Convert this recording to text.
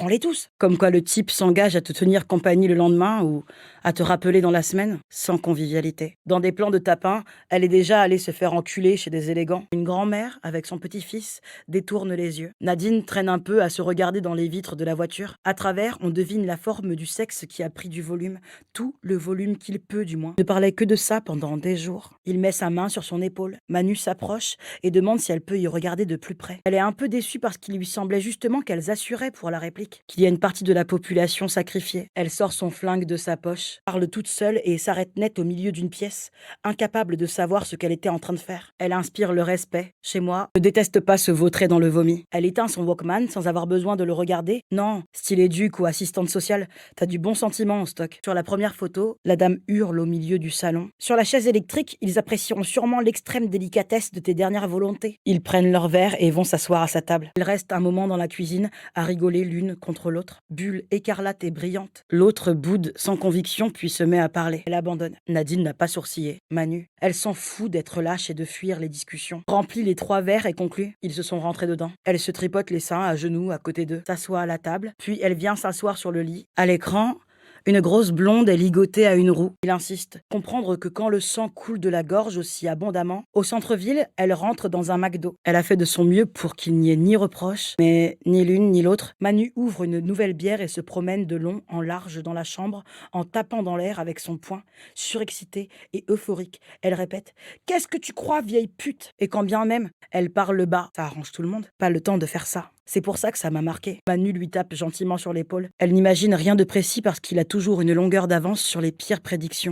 prends-les tous. Comme quoi le type s'engage à te tenir compagnie le lendemain ou à te rappeler dans la semaine, sans convivialité. Dans des plans de tapin, elle est déjà allée se faire enculer chez des élégants. Une grand-mère, avec son petit-fils, détourne les yeux. Nadine traîne un peu à se regarder dans les vitres de la voiture. À travers, on devine la forme du sexe qui a pris du volume, tout le volume qu'il peut du moins. Ne parlait que de ça pendant des jours. Il met sa main sur son épaule. Manu s'approche et demande si elle peut y regarder de plus près. Elle est un peu déçue parce qu'il lui semblait justement qu'elles assuraient pour la réplique, qu'il y a une partie de la population sacrifiée. Elle sort son flingue de sa poche, parle toute seule et s'arrête net au milieu d'une pièce, incapable de savoir ce qu'elle était en train de faire. Elle inspire le respect. Chez moi, je déteste pas se vautrer dans le vomi. Elle éteint son Walkman sans avoir besoin de le regarder. Non, style éduque ou assistante sociale, t'as du bon sentiment en stock. Sur la première photo, la dame hurle au milieu du salon. Sur la chaise électrique, ils apprécieront sûrement l'extrême délicatesse de tes dernières volontés. Ils prennent leur verre et vont s'asseoir à sa table. Ils restent un moment dans la cuisine à rigoler l'une contre l'autre. Bulle écarlate et brillante. L'autre boude sans conviction puis se met à parler. Elle abandonne. Nadine n'a pas sourcillé. Manu. Elle s'en fout d'être lâche et de fuir les discussions. Remplit les 3 verres et conclut. Ils se sont rentrés dedans. Elle se tripote les seins à genoux à côté d'eux. S'assoit à la table. Puis elle vient s'asseoir sur le lit. À l'écran, une grosse blonde est ligotée à une roue. Il insiste. Comprendre que quand le sang coule de la gorge aussi abondamment, au centre-ville, elle rentre dans un McDo. Elle a fait de son mieux pour qu'il n'y ait ni reproche, mais ni l'une ni l'autre. Manu ouvre une nouvelle bière et se promène de long en large dans la chambre en tapant dans l'air avec son poing, surexcitée et euphorique. Elle répète « Qu'est-ce que tu crois, vieille pute ?» Et quand bien même, elle parle bas. Ça arrange tout le monde. Pas le temps de faire ça. C'est pour ça que ça m'a marqué. Manu lui tape gentiment sur l'épaule. Elle n'imagine rien de précis parce qu'il a toujours une longueur d'avance sur les pires prédictions.